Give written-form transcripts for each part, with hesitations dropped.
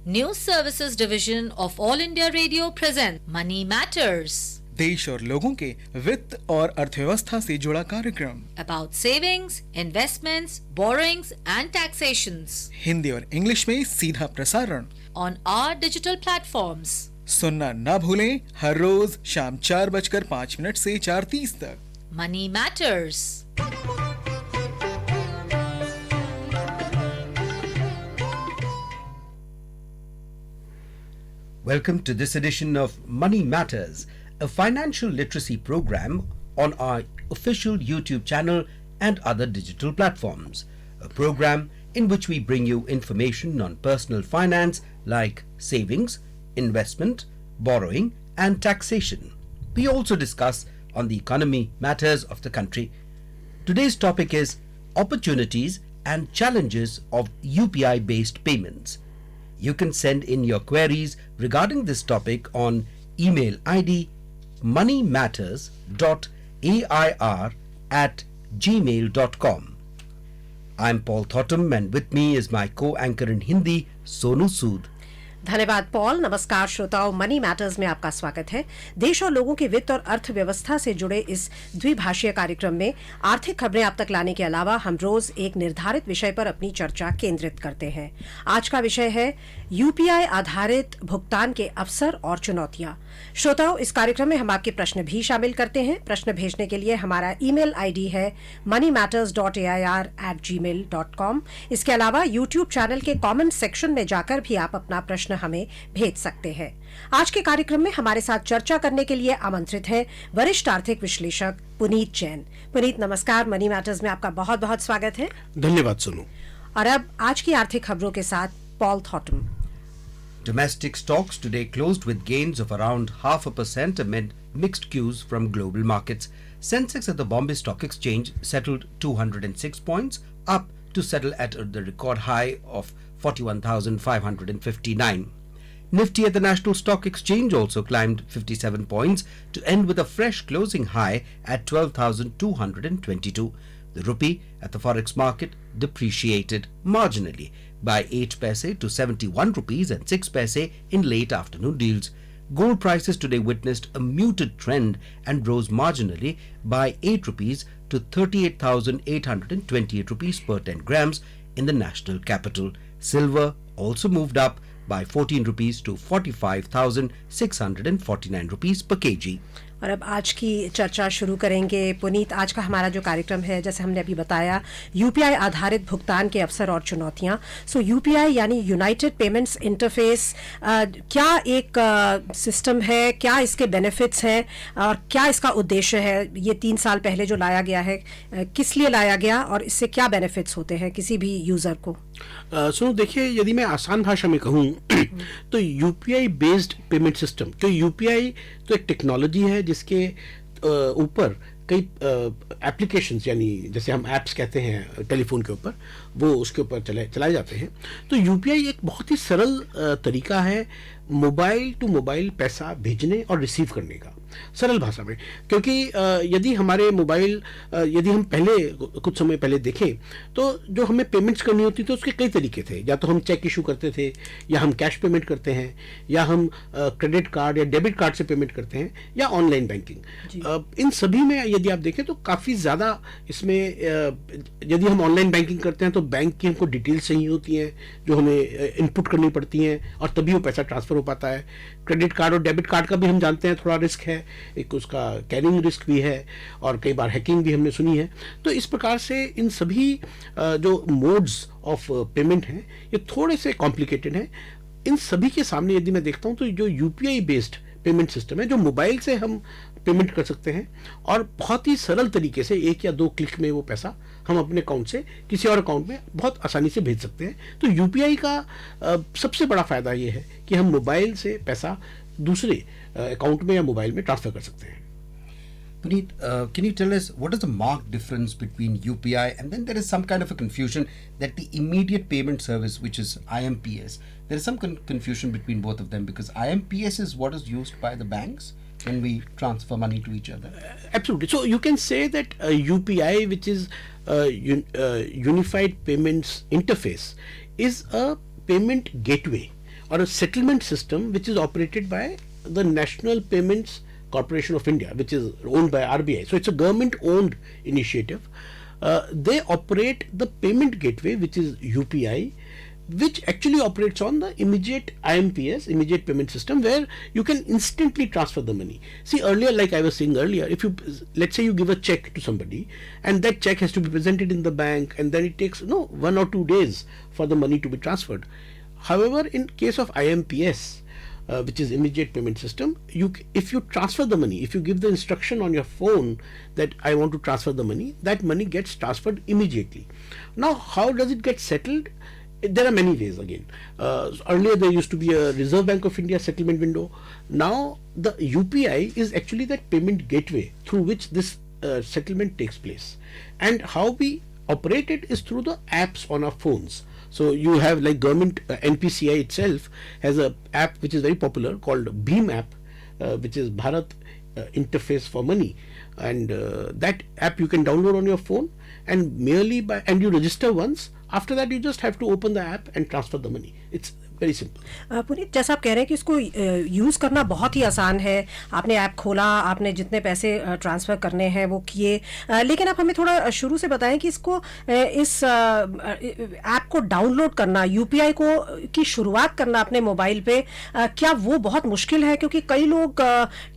News Services Division of All India Radio present Money Matters. देश और लोगों के वित्त और अर्थव्यवस्था से जुड़ा कार्यक्रम About savings, investments, borrowings and taxations. Hindi और इंग्लिश में सीधा प्रसारण On our digital platforms. सुनना ना भूलें हर रोज शाम 4:05 से 4:30 तक। Money Matters. Welcome to this edition of Money Matters, a financial literacy program on our official YouTube channel and other digital platforms. A program in which we bring you information on personal finance like savings, investment, borrowing and taxation. We also discuss on the economy matters of the country. Today's topic is opportunities and challenges of UPI based payments. You can send in your queries regarding this topic on email ID moneymatters.air@gmail.com. I'm Paul Thotham and with me is my co-anchor in Hindi, Sonu Sood. धन्यवाद Paul. नमस्कार श्रोताओं, money matters में आपका स्वागत है। देश और लोगों के वित्त और अर्थव्यवस्था से जुड़े इस द्विभाषीय कार्यक्रम में आर्थिक खबरें आप तक लाने के अलावा हम रोज एक निर्धारित विषय पर अपनी चर्चा केंद्रित करते हैं। आज का विषय है यूपीआई आधारित भुगतान के अवसर और चुनौतियां। श्रोताओं, इस कार्यक्रम में हम आपके प्रश्न भी शामिल करते हैं। प्रश्न भेजने के लिए हमारा ईमेल आईडी है moneymatters.air@gmail.com। इसके अलावा यूट्यूब चैनल के कमेंट सेक्शन में जाकर भी आप अपना प्रश्न हमें भेज सकते हैं। आज के कार्यक्रम में हमारे साथ चर्चा करने के लिए आमंत्रित हैं वरिष्ठ आर्थिक विश्लेषक पुनीत जैन। पुनीत नमस्कार, मनी मैटर्स में आपका बहुत बहुत स्वागत है। धन्यवाद सोनू। और अब आज की आर्थिक खबरों के साथ Paul थॉटम। Domestic stocks today closed with gains of around 0.5% amid mixed cues from global markets. Sensex at the Bombay Stock Exchange settled 206 points, up to settle at the record high of 41,559. Nifty at the National Stock Exchange also climbed 57 points to end with a fresh closing high at 12,222. The rupee at the forex market depreciated marginally by 8 paise to 71 rupees and 6 paise in late afternoon deals. Gold prices today witnessed a muted trend and rose marginally by 8 rupees to 38,828 rupees per 10 grams in the national capital. Silver also moved up by 14 rupees to 45,649 rupees per kg. और अब आज की चर्चा शुरू करेंगे। पुनीत, आज का हमारा जो कार्यक्रम है, जैसे हमने अभी बताया, यूपीआई आधारित भुगतान के अवसर और चुनौतियां। सो यूपीआई यानी यूनाइटेड पेमेंट्स इंटरफेस क्या एक सिस्टम है, क्या इसके बेनिफिट्स हैं और क्या इसका उद्देश्य है? ये 3 साल पहले जो लाया गया है, किस लिए लाया गया और इससे क्या बेनिफिट्स होते हैं किसी भी यूजर को? सुनो, देखिए, यदि मैं आसान भाषा में कहूँ तो यूपीआई बेस्ड पेमेंट सिस्टम, तो यूपीआई तो एक टेक्नोलॉजी है जिसके ऊपर कई एप्लीकेशंस, यानी जैसे हम ऐप्स कहते हैं टेलीफोन के ऊपर, वो उसके ऊपर चलाए जाते हैं। तो यूपीआई एक बहुत ही सरल तरीका है मोबाइल टू मोबाइल पैसा भेजने और रिसीव करने का, सरल भाषा में। क्योंकि यदि हमारे मोबाइल, यदि हम पहले कुछ समय पहले देखें तो जो हमें पेमेंट्स करनी होती थी उसके कई तरीके थे। या तो हम चेक इशू करते थे, या हम कैश पेमेंट करते हैं, या हम क्रेडिट कार्ड या डेबिट कार्ड से पेमेंट करते हैं, या ऑनलाइन बैंकिंग। इन सभी में यदि आप देखें तो काफ़ी ज़्यादा इसमें, यदि हम ऑनलाइन बैंकिंग करते हैं तो बैंक की हमको डिटेल्स चाहिए होती हैं जो हमें इनपुट करनी पड़ती हैं और तभी वो पैसा ट्रांसफ़र हो पाता है। क्रेडिट कार्ड और डेबिट कार्ड का भी हम जानते हैं थोड़ा रिस्क है, एक उसका कैरिंग रिस्क भी है और कई बार हैकिंग भी हमने सुनी है। तो इस प्रकार से इन सभी जो मोड्स ऑफ पेमेंट हैं ये थोड़े से कॉम्प्लिकेटेड हैं। इन सभी के सामने यदि मैं देखता हूँ तो जो यूपीआई बेस्ड पेमेंट सिस्टम है, जो मोबाइल से हम पेमेंट कर सकते हैं और बहुत ही सरल तरीके से 1 या 2 क्लिक में वो पैसा हम अपने अकाउंट से किसी और अकाउंट में बहुत आसानी से भेज सकते हैं। तो यूपीआई का सबसे बड़ा फायदा ये है कि हम मोबाइल से पैसा दूसरे अकाउंट में या मोबाइल में ट्रांसफर कर सकते हैं। Puneet, can you tell us what is the marked difference between UPI and then there is some kind of a confusion that the immediate payment service, which is IMPS, there is some confusion between both of them because IMPS is what is used by the banks when we transfer money to each other. Absolutely. So you can say that UPI, which is Unified Payments Interface, is a payment gateway or a settlement system which is operated by the National Payments Corporation of India, which is owned by RBI. So it's a government-owned initiative. They operate the payment gateway, which is UPI, which actually operates on the immediate IMPS, immediate payment system, where you can instantly transfer the money. See, earlier, like I was saying earlier, if you, let's say you give a check to somebody and that check has to be presented in the bank, and then it takes 1 or 2 days for the money to be transferred. However, in case of IMPS, which is immediate payment system, if you transfer the money, if you give the instruction on your phone that I want to transfer the money, that money gets transferred immediately. Now, how does it get settled? There are many ways again. Earlier there used to be a Reserve Bank of India settlement window. Now the UPI is actually that payment gateway through which this settlement takes place. And how we operate it is through the apps on our phones. So you have, like, government NPCI itself has a app which is very popular called Bheem app, which is Bharat Interface for Money, and that app you can download on your phone, and and you register once. After that you just have to open the app and transfer the money. It's very simple. Puneet, जैसा आप कह रहे हैं कि इसको use करना बहुत ही आसान है, आपने ऐप खोला, आपने जितने पैसे ट्रांसफ़र करने हैं वो किए, लेकिन आप हमें थोड़ा शुरू से बताएं कि इसको इस ऐप को डाउनलोड करना, यूपीआई को की शुरुआत करना अपने मोबाइल पे, क्या वो बहुत मुश्किल है? क्योंकि कई लोग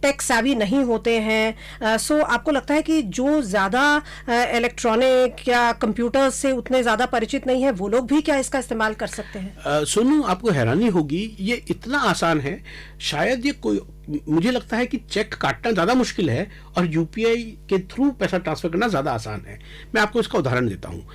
टेक सेवी नहीं होते हैं। सो आपको लगता है कि जो ज़्यादा इलेक्ट्रॉनिक या कंप्यूटर से उतने ज़्यादा परिचित नहीं है वो लोग भी क्या इसका इस्तेमाल कर सकते हैं? सुनो, आपको हैरानी होगी, ये इतना आसान है, शायद ये कोई, मुझे लगता है कि चेक काटना ज़्यादा मुश्किल है और यूपीआई के थ्रू पैसा ट्रांसफ़र करना ज़्यादा आसान है। मैं आपको इसका उदाहरण देता हूँ।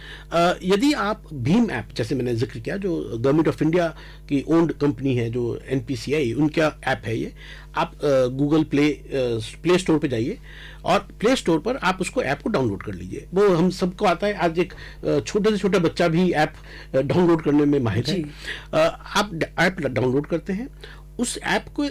यदि आप भीम ऐप, जैसे मैंने जिक्र किया, जो गवर्नमेंट ऑफ इंडिया की ओन्ड कंपनी है, जो एनपीसीआई, उनका ऐप है ये, आप गूगल प्ले स्टोर पे जाइए और प्ले स्टोर पर आप उसको ऐप को डाउनलोड कर लीजिए। वो हम सबको आता है, आज एक छोटे से छोटा बच्चा भी ऐप डाउनलोड करने में माहिर है। आप ऐप डाउनलोड करते हैं, उस ऐप को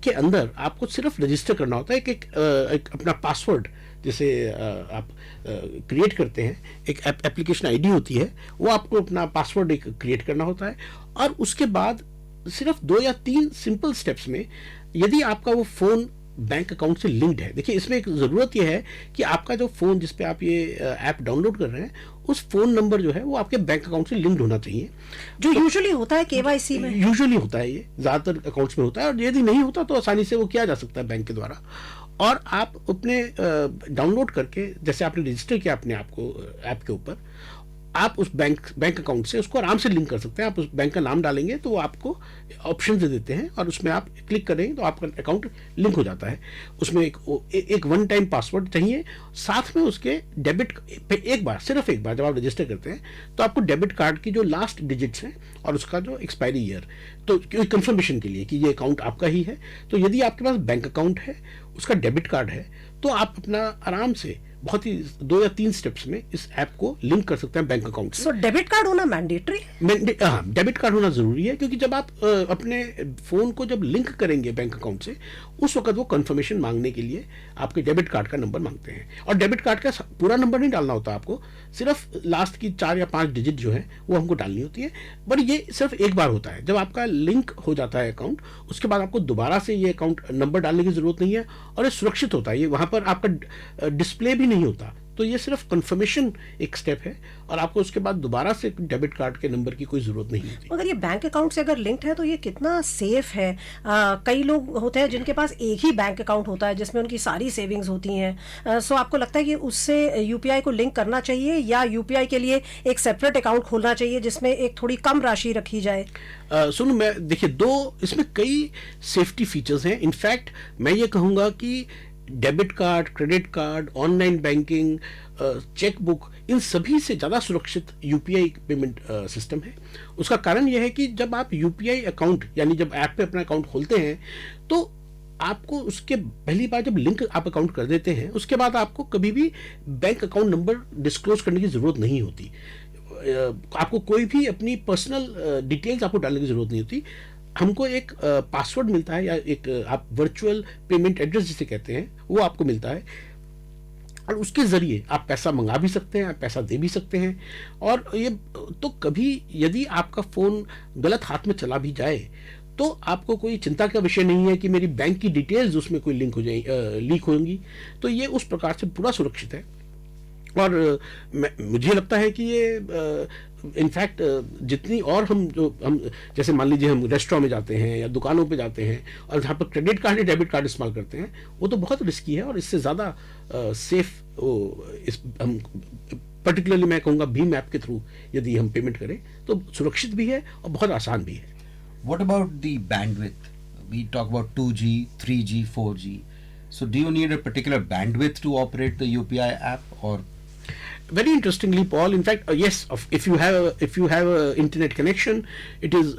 के अंदर आपको सिर्फ रजिस्टर करना होता है। एक अपना पासवर्ड जैसे आप क्रिएट करते हैं, एक एप्लीकेशन आईडी होती है, वो आपको अपना पासवर्ड एक क्रिएट करना होता है, और उसके बाद सिर्फ 2 या 3 सिंपल स्टेप्स में, यदि आपका वो फ़ोन बैंक अकाउंट से लिंक्ड है, देखिए इसमें एक ज़रूरत यह है कि आपका जो फ़ोन जिस पे आप ये ऐप डाउनलोड कर रहे हैं, उस फ़ोन नंबर जो है वो आपके बैंक अकाउंट से लिंक्ड होना चाहिए, जो यूजुअली होता है केवाईसी में। यूजुअली होता है, ये ज़्यादातर अकाउंट्स में होता है, और यदि नहीं होता तो आसानी से वो किया जा सकता है बैंक के द्वारा। और आप अपने डाउनलोड करके, जैसे आपने रजिस्टर किया अपने आप को ऐप के ऊपर, आप उस बैंक अकाउंट से उसको आराम से लिंक कर सकते हैं। आप उस बैंक का नाम डालेंगे तो वो आपको ऑप्शन दे देते हैं, और उसमें आप क्लिक करेंगे तो आपका अकाउंट लिंक हो जाता है। उसमें एक वन टाइम पासवर्ड चाहिए, साथ में उसके डेबिट, एक बार, सिर्फ एक बार जब आप रजिस्टर करते हैं तो आपको डेबिट कार्ड की जो लास्ट डिजिट्स हैं और उसका जो एक्सपायरी ईयर, तो कंफर्मेशन के लिए कि ये अकाउंट आपका ही है। तो यदि आपके पास बैंक अकाउंट है, उसका डेबिट कार्ड है, तो आप अपना आराम से बहुत ही 2 या 3 स्टेप्स में इस ऐप को लिंक कर सकते हैं बैंक अकाउंट से। सो डेबिट कार्ड होना मैंडेटरी? हाँ, डेबिट कार्ड होना जरूरी है, क्योंकि जब आप अपने फोन को जब लिंक करेंगे बैंक अकाउंट से, उस वक्त वो कंफर्मेशन मांगने के लिए आपके डेबिट कार्ड का नंबर मांगते हैं। और डेबिट कार्ड का पूरा नंबर नहीं डालना होता आपको, सिर्फ लास्ट की 4 या 5 डिजिट जो है वो हमको डालनी होती है। बट ये सिर्फ एक बार होता है, जब आपका लिंक हो जाता है अकाउंट, उसके बाद आपको दोबारा से ये अकाउंट नंबर डालने की जरूरत नहीं है, और ये सुरक्षित होता है। ये वहां पर आपका डिस्प्ले भी नहीं होता, तो ये सिर्फ कंफर्मेशन एक स्टेप है, और आपको उसके बाद दोबारा से डेबिट कार्ड के नंबर की कोई जरूरत नहीं होती। अगर ये बैंक अकाउंट से अगर लिंक्ड है तो ये कितना सेफ है? कई लोग होते हैं जिनके पास एक ही बैंक अकाउंट होता है जिसमें उनकी सारी सेविंग्स होती हैं। सो आपको लगता है कि उससे यूपीआई को लिंक करना चाहिए, या यूपीआई के लिए एक सेपरेट अकाउंट खोलना चाहिए जिसमें एक थोड़ी कम राशि रखी जाए? सुनो, मैं देखिए, इसमें कई सेफ्टी फीचर्स हैं। इनफैक्ट मैं ये कहूँगा कि debit card, credit card, online banking, cheque book, इन सभी से ज़्यादा सुरक्षित यूपीआई पेमेंट सिस्टम है। उसका कारण यह है कि जब आप यूपीआई अकाउंट, यानी जब ऐप पे अपना अकाउंट खोलते हैं, तो आपको उसके पहली बार जब लिंक आप अकाउंट कर देते हैं, उसके बाद आपको कभी भी बैंक अकाउंट नंबर डिस्क्लोज करने की ज़रूरत नहीं होती। आपको कोई भी अपनी पर्सनल डिटेल्स आपको डालने की ज़रूरत नहीं होती। हमको एक पासवर्ड मिलता है, या एक आप वर्चुअल पेमेंट एड्रेस जिसे कहते हैं, वो आपको मिलता है, और उसके ज़रिए आप पैसा मंगा भी सकते हैं, आप पैसा दे भी सकते हैं। और ये तो कभी यदि आपका फ़ोन गलत हाथ में चला भी जाए, तो आपको कोई चिंता का विषय नहीं है कि मेरी बैंक की डिटेल्स उसमें कोई लीक होंगी। तो ये उस प्रकार से पूरा सुरक्षित है। और मुझे लगता है कि ये इनफैक्ट जितनी और हम जैसे मान लीजिए हम रेस्टोरेंट में जाते हैं या दुकानों पे जाते हैं और जहाँ पर क्रेडिट कार्ड या डेबिट कार्ड इस्तेमाल करते हैं, वो तो बहुत रिस्की है और इससे ज़्यादा सेफ हम पर्टिकुलरली मैं कहूँगा भीम ऐप के थ्रू यदि हम पेमेंट करें तो सुरक्षित भी है और बहुत आसान भी है। What about the bandwidth? We talk about 2G, 3G, 4G. So do you need a particular bandwidth to operate the UPI app or? Very interestingly, Paul, in fact, yes, if you have a internet connection, it is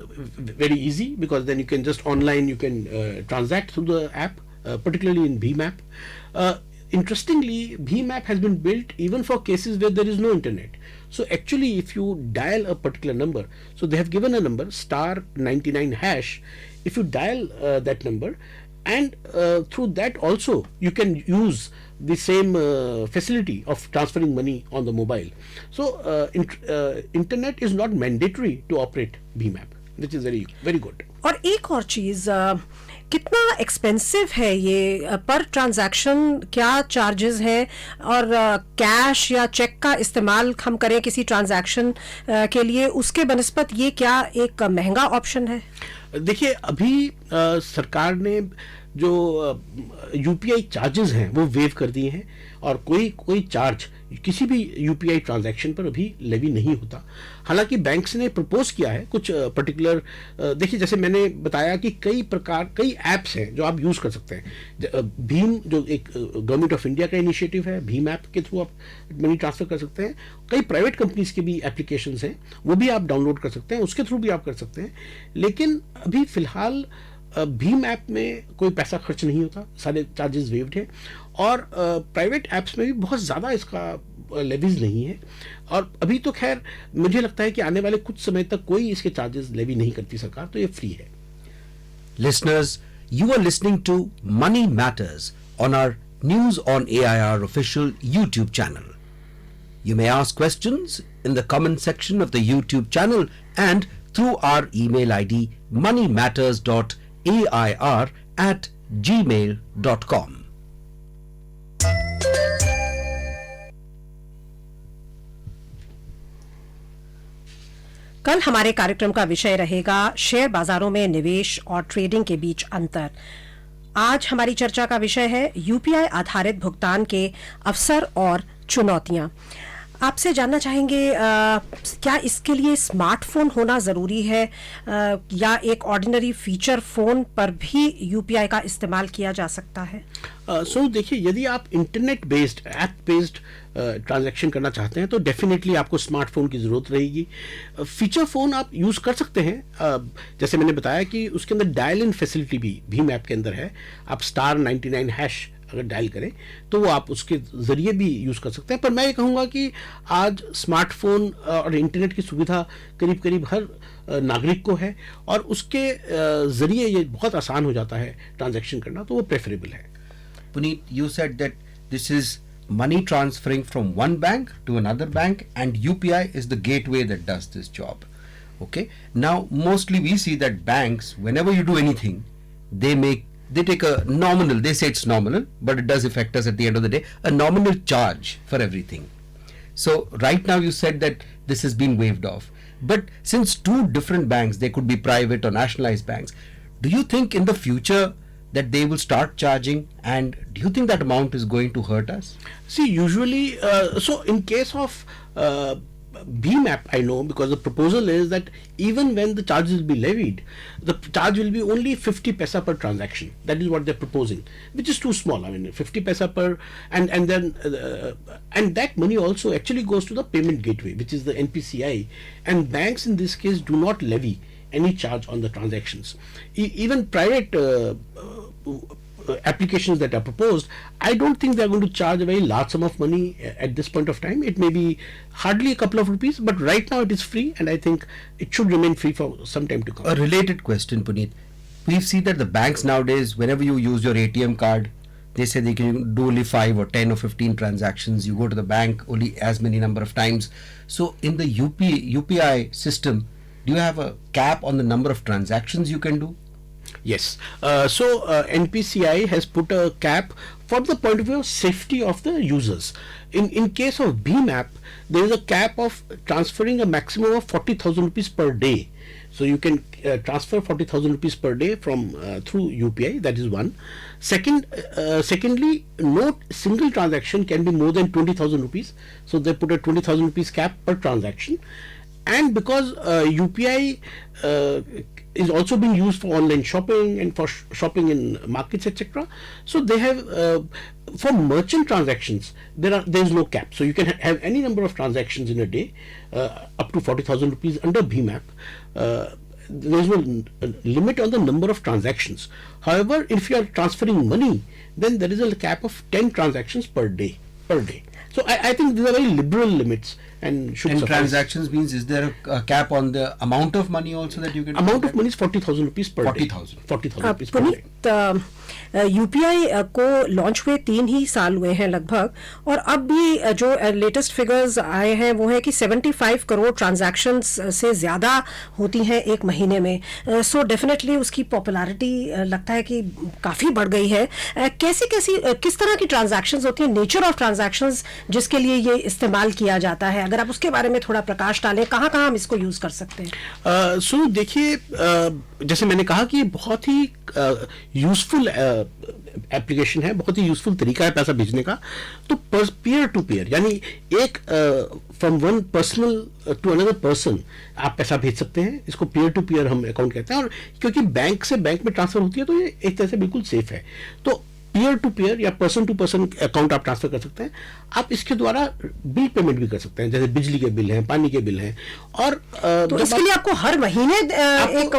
very easy because then you can just online you can transact through the app, particularly in Bheem app. Interestingly, Bheem app has been built even for cases where there is no internet. So actually, if you dial a particular number, so they have given a number *99#. If you dial that number, and through that also you can use the same facility of transferring money on the mobile. So internet is not mandatory to operate Bheem app, which is very very good. और एक और चीज, कितना expensive है ये पर transaction, क्या charges है, और कैश या चेक का इस्तेमाल हम करें किसी ट्रांजैक्शन के लिए, उसके बनस्पत ये क्या एक महंगा ऑप्शन है? देखिए अभी सरकार ने जो यूपीआई चार्जेस हैं वो वेव कर दिए हैं और कोई चार्ज किसी भी यूपीआई ट्रांजैक्शन पर अभी लेवी नहीं होता। हालांकि बैंक्स ने प्रपोज किया है कुछ पर्टिकुलर, देखिए जैसे मैंने बताया कि कई ऐप्स हैं जो आप यूज़ कर सकते हैं। भीम जो एक गवर्नमेंट ऑफ इंडिया का इनिशिएटिव है, भीम ऐप के थ्रू आप मनी ट्रांसफर कर सकते हैं। कई प्राइवेट कंपनीज के भी एप्लीकेशंस हैं, वो भी आप डाउनलोड कर सकते हैं, उसके थ्रू भी आप कर सकते हैं। लेकिन अभी फिलहाल भीम ऐप में कोई पैसा खर्च नहीं होता, सारे चार्जेस वेव्ड है और प्राइवेट ऐप्स में भी बहुत ज़्यादा इसका लेवीज नहीं है। और अभी तो खैर मुझे लगता है कि आने वाले कुछ समय तक कोई इसके चार्जेस लेवी नहीं करती सरकार, तो ये फ्री है। Listeners, you are listening to Money Matters on our News on AIR official YouTube channel. You may ask questions in the comment section of the YouTube channel and through our email ID moneymatters.air@gmail.com. कल हमारे कार्यक्रम का विषय रहेगा share बाजारों में निवेश और ट्रेडिंग के बीच अंतर। आज हमारी चर्चा का विषय है यूपीआई आधारित भुगतान के अवसर और चुनौतियां। आपसे जानना चाहेंगे क्या इसके लिए स्मार्टफोन होना ज़रूरी है या एक ऑर्डिनरी फीचर फ़ोन पर भी यूपीआई का इस्तेमाल किया जा सकता है? सो देखिए यदि आप internet based app based transaction करना चाहते हैं तो डेफिनेटली आपको स्मार्टफोन की ज़रूरत रहेगी। फीचर फ़ोन आप यूज़ कर सकते हैं, जैसे मैंने बताया कि उसके अंदर डायल इन फैसिलिटी भी भीम ऐप के अंदर है। आप *99# अगर डायल करें तो वो आप उसके ज़रिए भी यूज़ कर सकते हैं। पर मैं ये कहूँगा कि आज स्मार्टफोन और इंटरनेट की सुविधा करीब करीब हर नागरिक को है और उसके ज़रिए ये बहुत आसान हो जाता है ट्रांजैक्शन करना, तो वो प्रेफरेबल है। Puneet, you said that this is money transferring from one bank to another bank and UPI is the gateway that does this job. Okay. Now, mostly we see that banks, whenever you do anything, they take a nominal, they say it's nominal, but it does affect us at the end of the day, a nominal charge for everything. So, right now you said that this has been waived off. But since two different banks, they could be private or nationalized banks, do you think in the future that they will start charging, and do you think that amount is going to hurt us? See, usually, so in case of Bheem app, I know because the proposal is that even when the charges will be levied, the charge will be only 50 paisa per transaction. That is what they're proposing, which is too small. I mean, 50 paisa per, and then and that money also actually goes to the payment gateway, which is the NPCI, and banks in this case do not levy any charge on the transactions. Even private applications that are proposed, I don't think they're going to charge a very large sum of money at this point of time. It may be hardly a couple of rupees, but right now it is free, and I think it should remain free for some time to come. A related question, Puneet. We see that the banks nowadays, whenever you use your ATM card, they say they can do only 5 or 10 or 15 transactions. You go to the bank only as many number of times. So in the UPI system, do you have a cap on the number of transactions you can do? Yes. NPCI has put a cap from the point of view of safety of the users. In case of Bhim app, there is a cap of transferring a maximum of 40,000 rupees per day. So you can transfer 40,000 rupees per day from through UPI. That is one. Secondly, no single transaction can be more than 20,000 rupees. So they put a 20,000 rupees cap per transaction. And because UPI is also being used for online shopping and for shopping in markets, etc. So they have for merchant transactions there is no cap. So you can have any number of transactions in a day up to 40,000 rupees under Bhim app. There is no limit on the number of transactions. However, if you are transferring money, then there is a cap of 10 transactions per day. So I think these are very liberal limits and should suffice. Transactions means, is there a cap on the amount of money also that you can? Amount of money is 40,000 rupees per day. 40,000 rupees per day. Puneet, UPI को launch हुए 3 ही साल हुए हैं लगभग, और अब भी जो लेटेस्ट फिगर्स आए हैं वो है कि 75 करोड़ ट्रांजैक्शंस से ज़्यादा होती हैं एक महीने में. सो डेफिनेटली उसकी पॉपुलैरिटी लगता है कि काफ़ी बढ़ गई है. किस तरह की ट्रांजैक्शंस होती हैं, नेचर ऑफ ट्रांजैक्शंस जिसके लिए ये इस्तेमाल किया जाता है, अगर आप उसके बारे में थोड़ा प्रकाश डालें, कहाँ हम इसको यूज़ कर सकते हैं? सो देखिए, जैसे मैंने कहा कि बहुत ही यूजफुल एप्लीकेशन है, बहुत ही यूजफुल तरीका है पैसा भेजने का. तो पीयर टू पीयर, यानी एक from one personal to another person आप पैसा भेज सकते हैं. इसको पीयर टू पीयर हम अकाउंट कहते हैं. और क्योंकि बैंक से बैंक में ट्रांसफर होती है तो ये एक तरह से बिल्कुल सेफ है. तो पीयर टू पीयर या पर्सन टू पर्सन अकाउंट आप ट्रांसफर कर सकते हैं. आप इसके द्वारा बिल पेमेंट भी कर सकते हैं, जैसे बिजली के बिल हैं, पानी के बिल हैं. और तो इसके लिए आपको हर महीने एक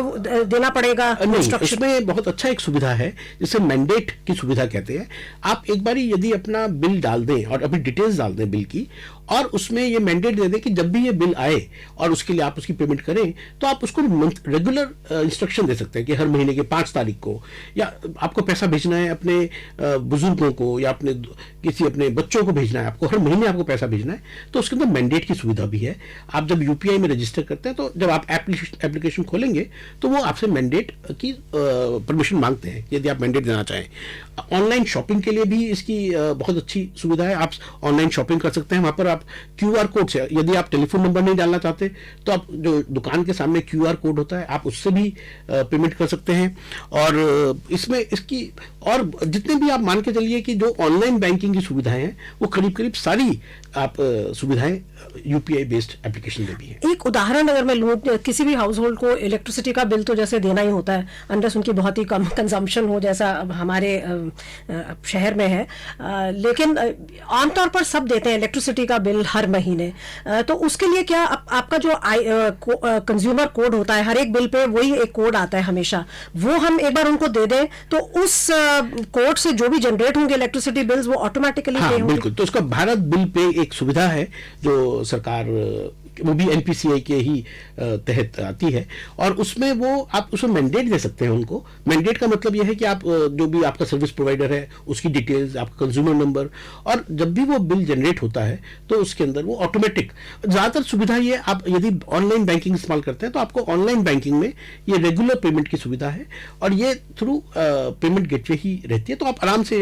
देना पड़ेगा? नहीं, इसमें बहुत अच्छा एक सुविधा है जिसे मैंडेट की सुविधा कहते हैं. आप एक बारी यदि अपना बिल डाल दें और अपनी डिटेल्स डाल दें बिल की, और उसमें ये मैंडेट दे दें कि जब भी ये बिल आए और उसके लिए आप उसकी पेमेंट करें, तो आप उसको रेगुलर इंस्ट्रक्शन दे सकते हैं कि हर महीने के 5 तारीख को, या आपको पैसा भेजना है अपने बुजुर्गों को या अपने बच्चों को भेजना है, आपको हर महीने आपको पैसा भेजना है, तो उसके अंदर मैंडेट की सुविधा भी है. आप जब यूपीआई में रजिस्टर करते हैं तो जब आप एप्लीकेशन खोलेंगे तो वो आपसे मैंडेट की परमिशन मांगते हैं यदि आप मैंडेट देना चाहें. ऑनलाइन शॉपिंग के लिए भी इसकी बहुत अच्छी सुविधा है. आप ऑनलाइन शॉपिंग कर सकते हैं. वहां पर आप क्यूआर कोड से, यदि आप टेलीफोन नंबर नहीं डालना चाहते तो आप जो दुकान के सामने क्यूआर कोड होता है आप उससे भी पेमेंट कर सकते हैं. और इसमें इसकी और जितने भी आप मान के चलिए कि जो ऑनलाइन बैंकिंग की सुविधाएं हैं वो करीब करीब सारी आप सुविधाएं यूपीआई बेस्ड एप्लीकेशन में भी है. एक उदाहरण अगर मैं लूँ, किसी भी हाउस होल्ड को इलेक्ट्रिसिटी का बिल तो जैसे देना ही होता है अनलेस उनकी बहुत ही कम कंजम्पशन हो, जैसा हमारे शहर में है, लेकिन आमतौर पर सब देते हैं इलेक्ट्रिसिटी का बिल हर महीने. तो उसके लिए क्या आपका जो कंज्यूमर कोड होता है, हर एक बिल पे वही एक कोड आता है हमेशा, वो हम एक बार उनको दे दें तो उस कोड से जो भी जनरेट होंगे इलेक्ट्रिसिटी बिल्स वो ऑटोमेटिकली पे होंगे? बिल्कुल. तो उसका भारत बिल पे एक सुविधा है जो सरकार, वो भी एनपीसीआई के ही तहत आती है, और उसमें वो आप उसमें मैंडेट दे सकते हैं उनको. मैंडेट का मतलब यह है कि आप जो भी आपका सर्विस प्रोवाइडर है उसकी डिटेल्स, आपका कंज्यूमर नंबर, और जब भी वो बिल जनरेट होता है तो उसके अंदर वो ऑटोमेटिक, ज़्यादातर सुविधा ये आप यदि ऑनलाइन बैंकिंग इस्तेमाल करते हैं तो आपको ऑनलाइन बैंकिंग में ये रेगुलर पेमेंट की सुविधा है और ये थ्रू पेमेंट गेटवे ही रहती है. तो आप आराम से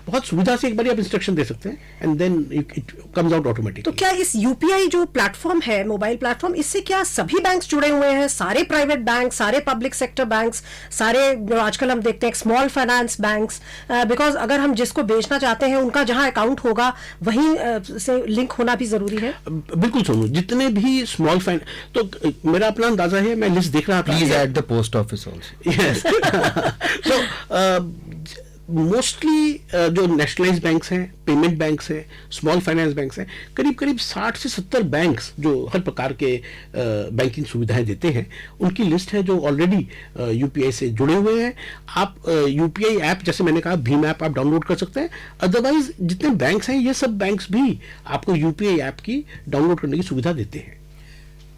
बहुत सुविधा से एक बार आप इंस्ट्रक्शन दे सकते हैं and then it comes out automatic. तो क्या इस यूपीआई जो प्लेटफॉर्म है, मोबाइल प्लेटफॉर्म, इससे क्या सभी बैंक्स जुड़े हुए हैं? सारे प्राइवेट बैंक, सारे पब्लिक सेक्टर बैंक्स, सारे जो आजकल हम देखते हैं स्मॉल फाइनेंस बैंक्स? बिकॉज अगर हम जिसको बेचना चाहते हैं उनका जहां अकाउंट होगा वहीं से लिंक होना भी जरूरी है. बिल्कुल सुनो, जितने भी स्मॉल फाइनेंस, तो मेरा अपना अंदाजा है, मैं लिस्ट देख रहा था. Please at the post office also. Yes. So mostly जो नेशनलाइज बैंक्स हैं, पेमेंट बैंक्स हैं, स्मॉल फाइनेंस बैंक्स हैं, करीब करीब 60 से 70 बैंक्स जो हर प्रकार के बैंकिंग सुविधाएं देते हैं, उनकी लिस्ट है जो ऑलरेडी यूपीआई से जुड़े हुए हैं. आप यूपीआई ऐप, जैसे मैंने कहा भीम ऐप, आप डाउनलोड कर सकते हैं. अदरवाइज जितने बैंक्स हैं ये सब बैंक्स भी आपको यूपीआई ऐप की डाउनलोड करने की सुविधा देते हैं.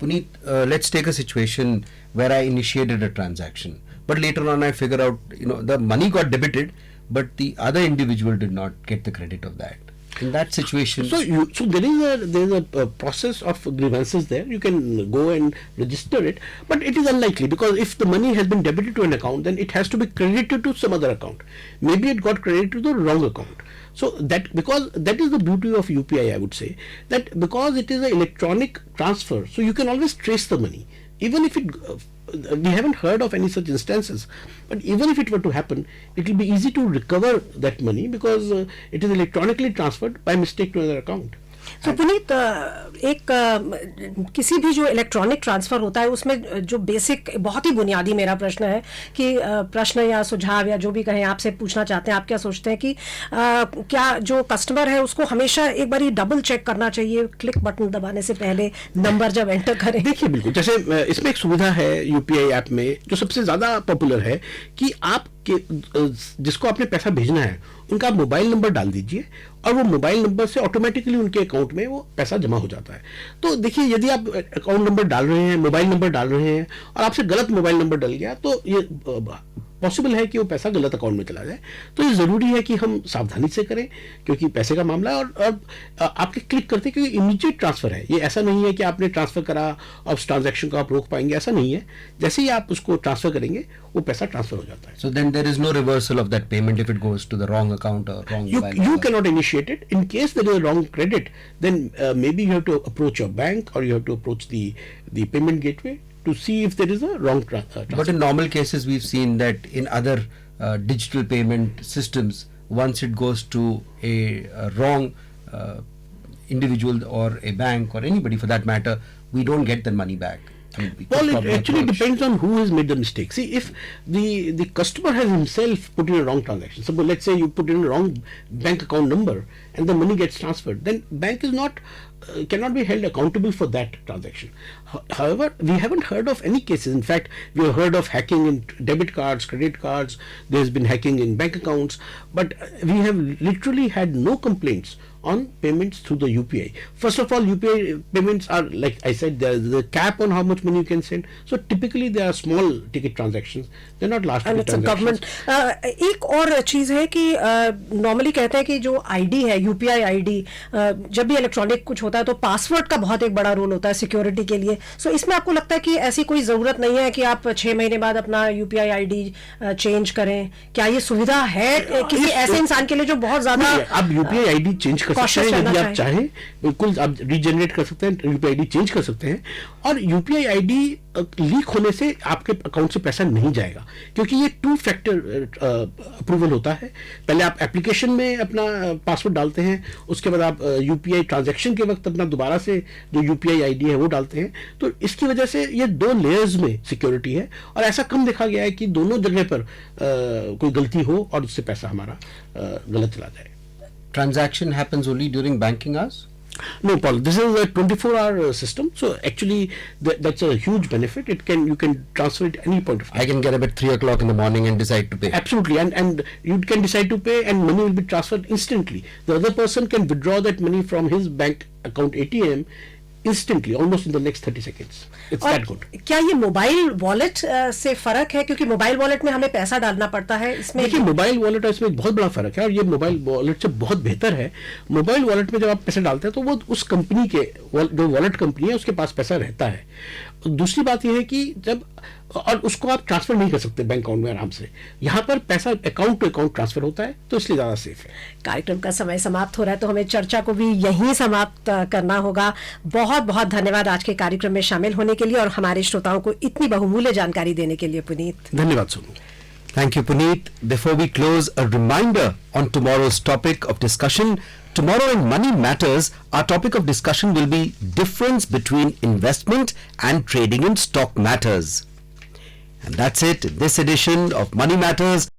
Puneet, let's take a situation where I initiated a transaction, but later on I figure out, the money got debited, but the other individual did not get the credit of that. In that situation, So there is a process of grievances there. You can go and register it, but it is unlikely, because if the money has been debited to an account, then it has to be credited to some other account. Maybe it got credited to the wrong account. So because that is the beauty of UPI, I would say, that because it is an electronic transfer, so you can always trace the money, even if it. We haven't heard of any such instances, but even if it were to happen, it will be easy to recover that money, because it is electronically transferred by mistake to another account. तो पुनीत, किसी भी जो electronic transfer होता है उसमें जो basic, बहुत ही बुनियादी मेरा प्रश्न है कि प्रश्न या सुझाव या जो भी कहें, आपसे पूछना चाहते हैं, आप क्या सोचते हैं कि क्या जो कस्टमर है उसको हमेशा एक बार डबल चेक करना चाहिए क्लिक बटन दबाने से पहले, नंबर जब एंटर करें? देखिए, बिल्कुल, जैसे इसमें एक सुविधा है यूपीआई ऐप में जो सबसे ज्यादा पॉपुलर है, कि आप जिसको आपने पैसा भेजना है उनका मोबाइल नंबर डाल दीजिए, और वो मोबाइल नंबर से ऑटोमेटिकली उनके अकाउंट में वो पैसा जमा हो जाता है। तो देखिए, यदि आप अकाउंट नंबर डाल रहे हैं, मोबाइल नंबर डाल रहे हैं, और आपसे गलत मोबाइल नंबर डल गया, तो ये पॉसिबल है कि वो पैसा गलत अकाउंट में चला जाए। तो ये जरूरी है कि हम सावधानी से करें, क्योंकि पैसे का मामला है, और आपके क्लिक करते, क्योंकि इमीडिएट ट्रांसफर है, ये ऐसा नहीं है कि आपने ट्रांसफर करा और उस ट्रांजैक्शन को आप रोक पाएंगे, ऐसा नहीं है। जैसे ही आप उसको ट्रांसफर करेंगे वो पैसा ट्रांसफर हो जाता है। so then there is no reversal of that payment if it goes to the wrong account or wrong mobile You number. cannot initiate it. In case there is a wrong credit, then maybe you have to approach your bank, or you have to approach the payment gateway to see if there is a wrong transfer. But in normal cases, we've seen that in other digital payment systems, once it goes to a wrong individual or a bank or anybody for that matter, we don't get the money back. I mean, we could Well, it probably actually approach. depends on who has made the mistake. See, if the customer has himself put in a wrong transaction, suppose let's say you put in a wrong bank account number and the money gets transferred, then bank is not cannot be held accountable for that transaction. However, we haven't heard of any cases. In fact, we have heard of hacking in debit cards, credit cards. There's been hacking in bank accounts, but we have literally had no complaints on payments through the UPI. First of all, UPI payments are, like I said, there's the cap on how much money you can send. So typically they are small ticket transactions. They're not large ticket transactions. एक और चीज है कि normally कहते हैं कि जो ID है, यूपीआई आईडी, जब भी इलेक्ट्रॉनिक कुछ होता है तो पासवर्ड का बहुत एक बड़ा रोल होता है सिक्योरिटी के लिए। सो इसमें आपको लगता है कि ऐसी कोई जरूरत नहीं है कि आप 6 महीने बाद अपना यूपीआई आईडी चेंज करें? क्या ये सुविधा है किसी ऐसे इंसान के लिए जो बहुत ज्यादा आप यूपीआई आईडी चेंज कर सकते हैं, यदि आप चाहें, बिल्कुल आप रीजनरेट कर सकते हैं, यूपीआई आईडी चेंज कर सकते हैं, और यूपीआई आईडी लीक होने से आपके अकाउंट से पैसा नहीं जाएगा, क्योंकि ये 2 फैक्टर अप्रूवल होता है। पहले आप एप्लीकेशन में अपना पासवर्ड डालते हैं, उसके बाद आप यूपीआई ट्रांजैक्शन के वक्त अपना दोबारा से जो यूपीआई आईडी है वो डालते हैं। तो इसकी वजह से ये 2 लेयर्स में सिक्योरिटी है, और ऐसा कम देखा गया है कि दोनों जगह पर कोई गलती हो और उससे पैसा हमारा गलत चला जाए। Transaction happens only during banking hours? No, Paul, this is a 24-hour system, so actually that's a huge benefit. You can transfer it any point of time. I can get up at 3 o'clock in the morning and decide to pay. Absolutely, and you can decide to pay, and money will be transferred instantly. The other person can withdraw that money from his bank account ATM instantly, almost in the next 30 seconds. It's that good. क्या ये mobile wallet से फर्क है? क्योंकि mobile wallet में हमें पैसा डालना पड़ता है, इसमें देखिए, मोबाइल वॉलेट और इसमें एक बहुत बड़ा फर्क है, और ये मोबाइल वॉलेट से बहुत बेहतर है। मोबाइल वॉलेट में जब आप पैसे डालते हैं तो वो उस कंपनी के जो वॉलेट कंपनी है उसके पास पैसा रहता है। दूसरी बात यह है कि जब और उसको आप ट्रांसफर नहीं कर सकते बैंक अकाउंट में आराम से, यहाँ पर पैसा अकाउंट टू अकाउंट ट्रांसफर होता है, तो इसलिए ज्यादा सेफ है। कार्यक्रम का समय समाप्त हो रहा है, तो हमें चर्चा को भी यहीं समाप्त करना होगा। बहुत बहुत धन्यवाद आज के कार्यक्रम में शामिल होने के लिए और हमारे श्रोताओं को इतनी बहुमूल्य जानकारी देने के लिए पुनीत। धन्यवाद Sonu. Thank you, Puneet. Before we close, a reminder on tomorrow's topic of discussion. Tomorrow in Money Matters, our topic of discussion will be difference between investment and trading in stock matters. And that's it, this edition of Money Matters.